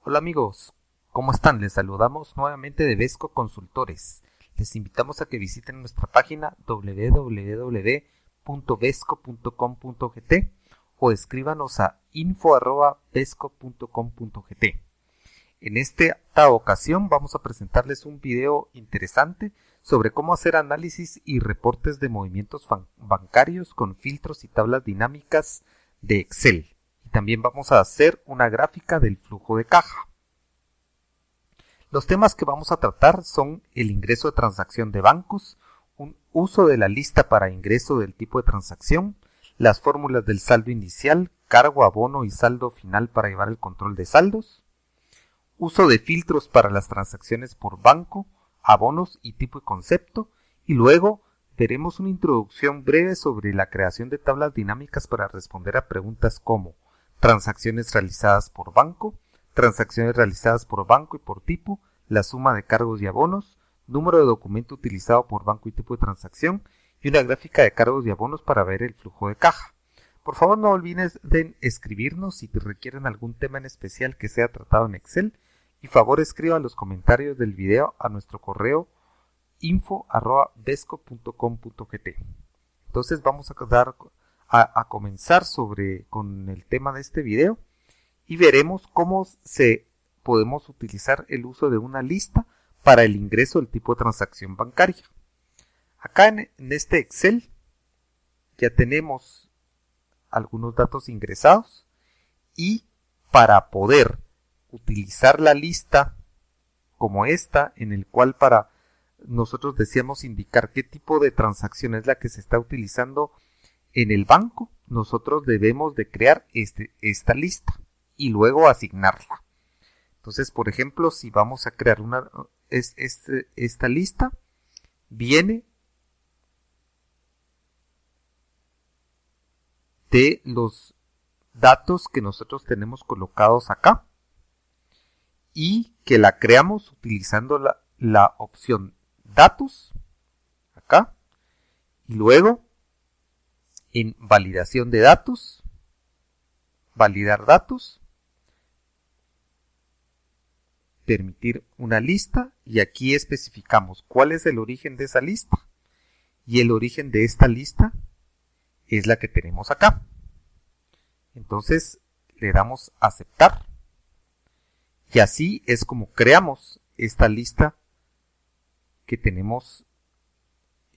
Hola amigos, ¿cómo están? Les saludamos nuevamente de Vesco Consultores. Les invitamos a que visiten nuestra página www.vesco.com.gt o escríbanos a info@vesco.com.gt. En esta ocasión vamos a presentarles un video interesante sobre cómo hacer análisis y reportes de movimientos bancarios con filtros y tablas dinámicas de Excel. Y también vamos a hacer una gráfica del flujo de caja. Los temas que vamos a tratar son el ingreso de transacción de bancos, un uso de la lista para ingreso del tipo de transacción, las fórmulas del saldo inicial, cargo, abono y saldo final para llevar el control de saldos, uso de filtros para las transacciones por banco, abonos y tipo y concepto, y luego veremos una introducción breve sobre la creación de tablas dinámicas para responder a preguntas como transacciones realizadas por banco y por tipo, la suma de cargos y abonos, número de documento utilizado por banco y tipo de transacción, y una gráfica de cargos y abonos para ver el flujo de caja. Por favor, no olviden escribirnos si requieren algún tema en especial que sea tratado en Excel, y favor escriban los comentarios del video a nuestro correo info@vesco.com.gt. Entonces vamos a comenzar con el tema de este video y veremos cómo podemos utilizar el uso de una lista para el ingreso del tipo de transacción bancaria. Acá en este Excel ya tenemos algunos datos ingresados y para poder utilizar la lista como esta, en el cual nosotros deseamos indicar qué tipo de transacción es la que se está utilizando en el banco, nosotros debemos de crear esta lista y luego asignarla. Entonces, por ejemplo, si vamos a crear esta lista, viene de los datos que nosotros tenemos colocados acá y que la creamos utilizando la opción datos acá y luego en validación de datos, validar datos, permitir una lista y aquí especificamos cuál es el origen de esa lista y el origen de esta lista es la que tenemos acá. Entonces le damos a aceptar y así es como creamos esta lista que tenemos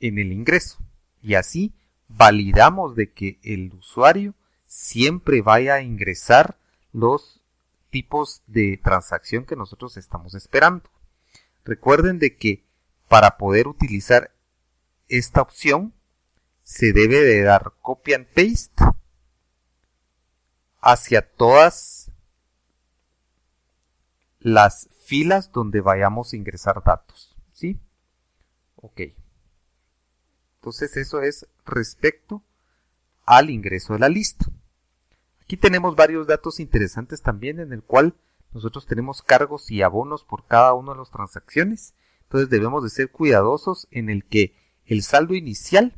en el ingreso y así validamos de que el usuario siempre vaya a ingresar los tipos de transacción que nosotros estamos esperando. Recuerden de que para poder utilizar esta opción se debe de dar copy and paste hacia todas las filas donde vayamos a ingresar datos, ¿sí? Ok. Entonces eso es respecto al ingreso de la lista. Aquí tenemos varios datos interesantes también en el cual nosotros tenemos cargos y abonos por cada una de las transacciones. Entonces debemos de ser cuidadosos en el que el saldo inicial,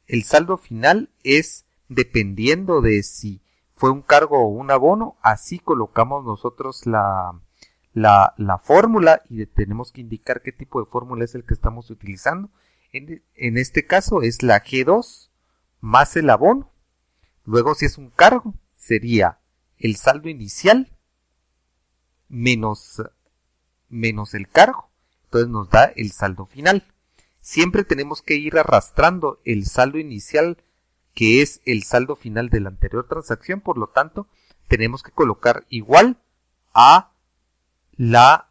el saldo final es dependiendo de si fue un cargo o un abono. Así colocamos nosotros la fórmula y tenemos que indicar qué tipo de fórmula es el que estamos utilizando. En este caso es la G2 más el abono. Luego si es un cargo sería el saldo inicial menos el cargo. Entonces nos da el saldo final. Siempre tenemos que ir arrastrando el saldo inicial que es el saldo final de la anterior transacción. Por lo tanto tenemos que colocar igual a la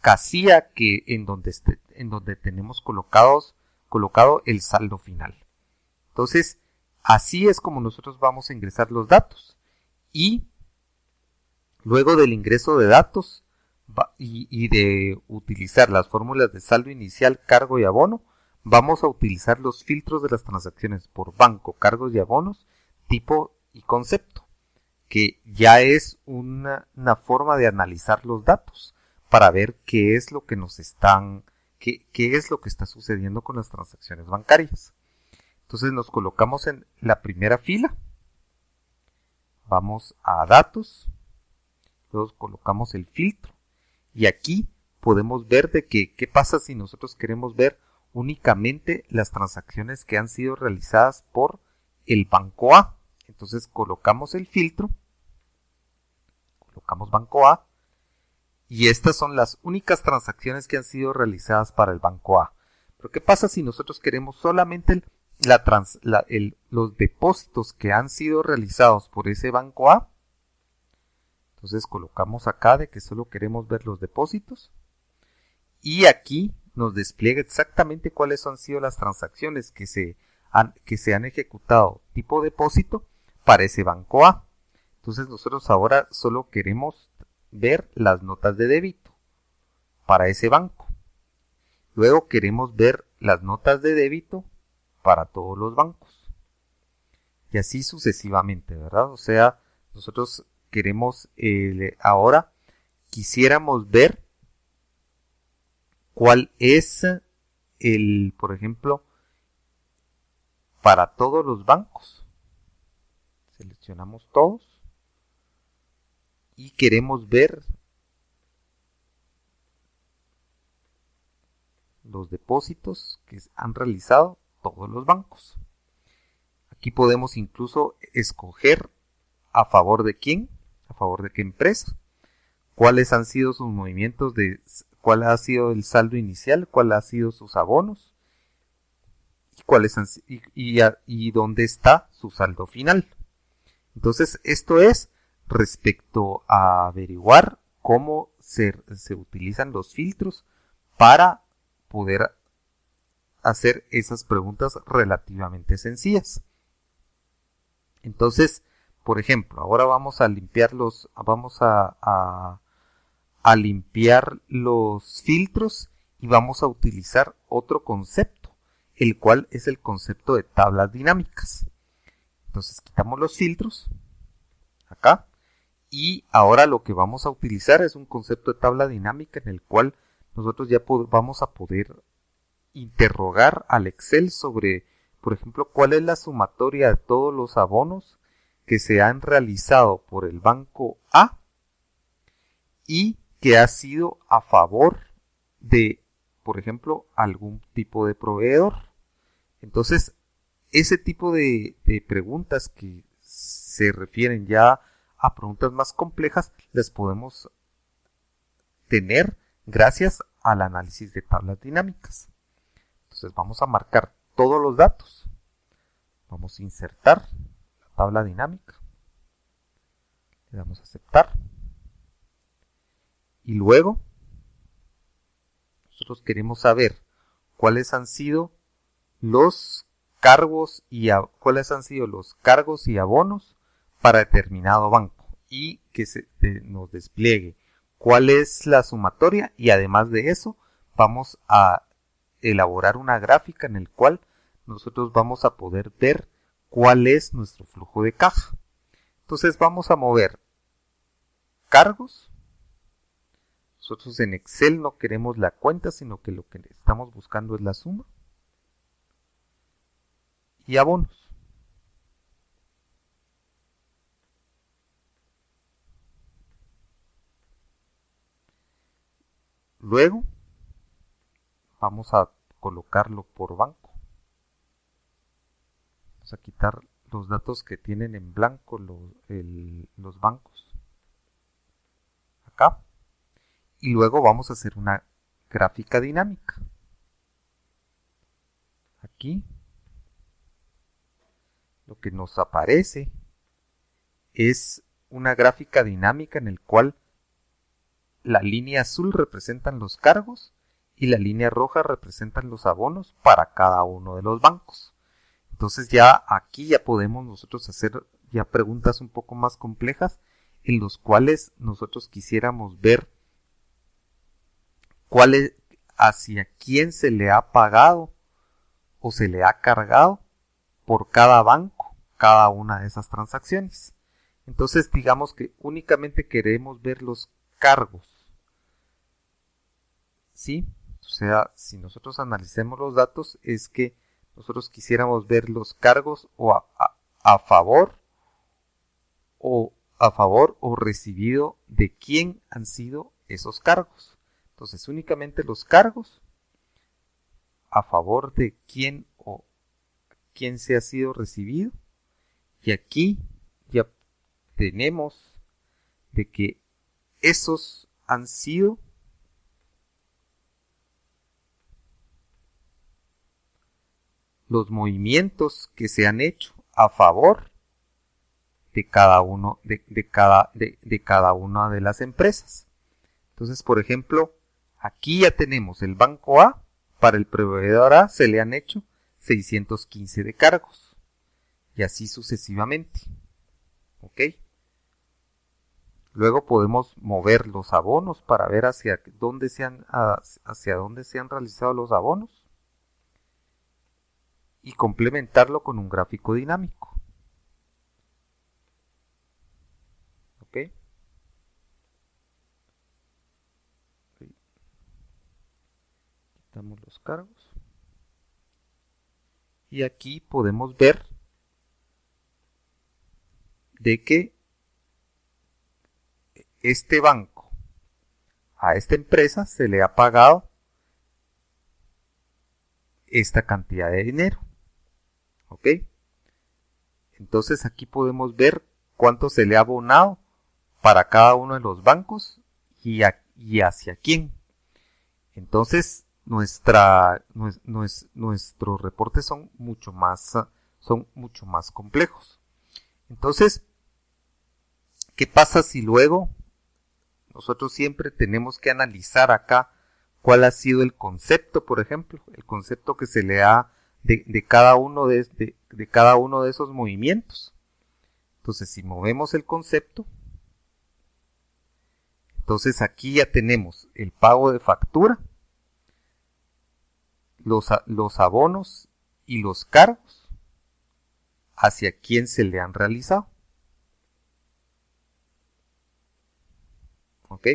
casilla en donde tenemos colocado el saldo final. Entonces, así es como nosotros vamos a ingresar los datos. Y luego del ingreso de datos y de utilizar las fórmulas de saldo inicial, cargo y abono, vamos a utilizar los filtros de las transacciones por banco, cargos y abonos, tipo y concepto, que ya es una forma de analizar los datos para ver qué es lo que qué es lo que está sucediendo con las transacciones bancarias. Entonces nos colocamos en la primera fila, vamos a datos, Luego colocamos el filtro. Y aquí podemos ver de que qué pasa si nosotros queremos ver únicamente las transacciones que han sido realizadas por el banco A. Entonces colocamos el filtro, colocamos banco A, y estas son las únicas transacciones que han sido realizadas para el banco A. Pero ¿qué pasa si nosotros queremos solamente los depósitos que han sido realizados por ese banco A? Entonces colocamos acá de que solo queremos ver los depósitos. Y aquí nos despliega exactamente cuáles han sido las transacciones que se han ejecutado tipo depósito para ese banco A. Entonces nosotros ahora solo queremos ver las notas de débito para ese banco. Luego queremos ver las notas de débito para todos los bancos. Y así sucesivamente, ¿verdad? O sea, nosotros queremos ahora quisiéramos ver cuál es por ejemplo, para todos los bancos. Seleccionamos todos y queremos ver los depósitos que han realizado todos los bancos. Aquí podemos incluso escoger a favor de quién, a favor de qué empresa, cuáles han sido sus movimientos, cuál ha sido el saldo inicial, cuál ha sido sus abonos y dónde está su saldo final. Entonces esto es respecto a averiguar cómo se utilizan los filtros para poder hacer esas preguntas relativamente sencillas. Entonces, por ejemplo, ahora vamos a limpiar limpiar los filtros y vamos a utilizar otro concepto, el cual es el concepto de tablas dinámicas. Entonces quitamos los filtros acá y ahora lo que vamos a utilizar es un concepto de tabla dinámica en el cual nosotros ya vamos a poder interrogar al Excel sobre, por ejemplo, cuál es la sumatoria de todos los abonos que se han realizado por el banco A y que ha sido a favor de, por ejemplo, algún tipo de proveedor. Entonces, ese tipo de preguntas que se refieren ya a preguntas más complejas, las podemos tener gracias al análisis de tablas dinámicas. Entonces vamos a marcar todos los datos. Vamos a insertar la tabla dinámica. Le damos a aceptar. Y luego nosotros queremos saber cuáles han sido los cargos y abonos para determinado banco y que nos despliegue cuál es la sumatoria, y además de eso vamos a elaborar una gráfica en el cual nosotros vamos a poder ver cuál es nuestro flujo de caja. Entonces vamos a mover cargos. Nosotros en Excel no queremos la cuenta, sino que lo que estamos buscando es la suma. Y abonos. Luego vamos a colocarlo por banco. Vamos a quitar los datos que tienen en blanco los bancos. Acá. Y luego vamos a hacer una gráfica dinámica. Aquí lo que nos aparece es una gráfica dinámica en el cual la línea azul representan los cargos y la línea roja representan los abonos para cada uno de los bancos. Entonces ya aquí ya podemos nosotros hacer ya preguntas un poco más complejas en los cuales nosotros quisiéramos ver hacia quién se le ha pagado o se le ha cargado por cada banco cada una de esas transacciones. Entonces digamos que únicamente queremos ver los cargos, ¿sí? O sea, si nosotros analicemos los datos es que nosotros quisiéramos ver los cargos o a favor o a favor o recibido de quién han sido esos cargos. Entonces únicamente los cargos a favor de quién o quién se ha sido recibido. Y aquí ya tenemos de que esos han sido los movimientos que se han hecho a favor de cada una de las empresas. Entonces, por ejemplo, aquí ya tenemos el banco A, para el proveedor A se le han hecho 615 de cargos y así sucesivamente. ¿Ok? Luego podemos mover los abonos para ver hacia dónde se han realizado los abonos y complementarlo con un gráfico dinámico. ¿Ok? Quitamos los cargos. Y aquí podemos ver de que este banco a esta empresa se le ha pagado esta cantidad de dinero. ¿Ok? Entonces aquí podemos ver cuánto se le ha abonado para cada uno de los bancos y hacia quién. Entonces nuestros reportes son mucho más complejos. Entonces, ¿qué pasa si luego nosotros siempre tenemos que analizar acá cuál ha sido el concepto, por ejemplo, el concepto que se le da de cada uno de esos movimientos? Entonces, si movemos el concepto, entonces aquí ya tenemos el pago de factura, los abonos y los cargos hacia quién se le han realizado. ¿Ok?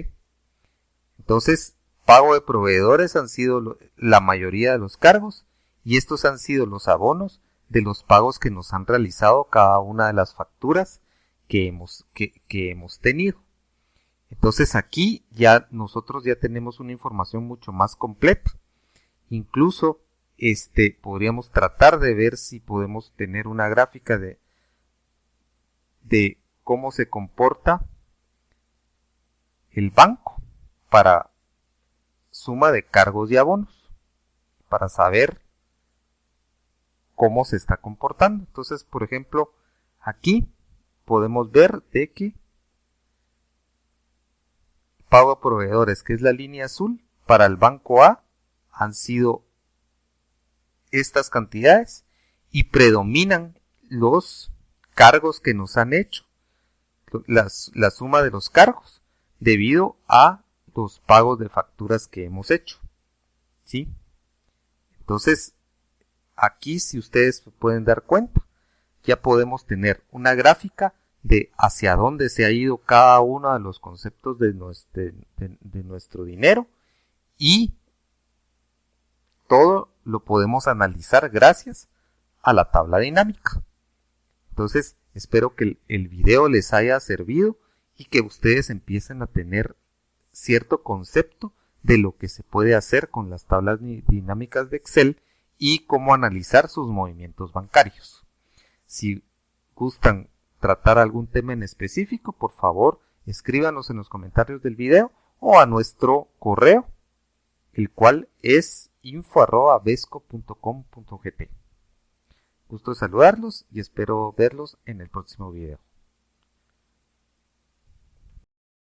Entonces, pago de proveedores han sido la mayoría de los cargos y estos han sido los abonos de los pagos que nos han realizado cada una de las facturas que hemos tenido. Entonces aquí nosotros ya tenemos una información mucho más completa. Incluso podríamos tratar de ver si podemos tener una gráfica de cómo se comporta el banco para suma de cargos y abonos, para saber cómo se está comportando. Entonces, por ejemplo, aquí podemos ver de que pago a proveedores, que es la línea azul, para el banco A han sido estas cantidades y predominan los cargos que nos han hecho, la suma de los cargos, debido a los pagos de facturas que hemos hecho. ¿Sí? Entonces, aquí, si ustedes pueden dar cuenta, ya podemos tener una gráfica de hacia dónde se ha ido cada uno de los conceptos de nuestro dinero, y todo lo podemos analizar gracias a la tabla dinámica. Entonces, espero que el video les haya servido y que ustedes empiecen a tener cierto concepto de lo que se puede hacer con las tablas dinámicas de Excel y cómo analizar sus movimientos bancarios. Si gustan tratar algún tema en específico, por favor, escríbanos en los comentarios del video o a nuestro correo, el cual es info@vesco.com.gt. Gusto de saludarlos y espero verlos en el próximo video.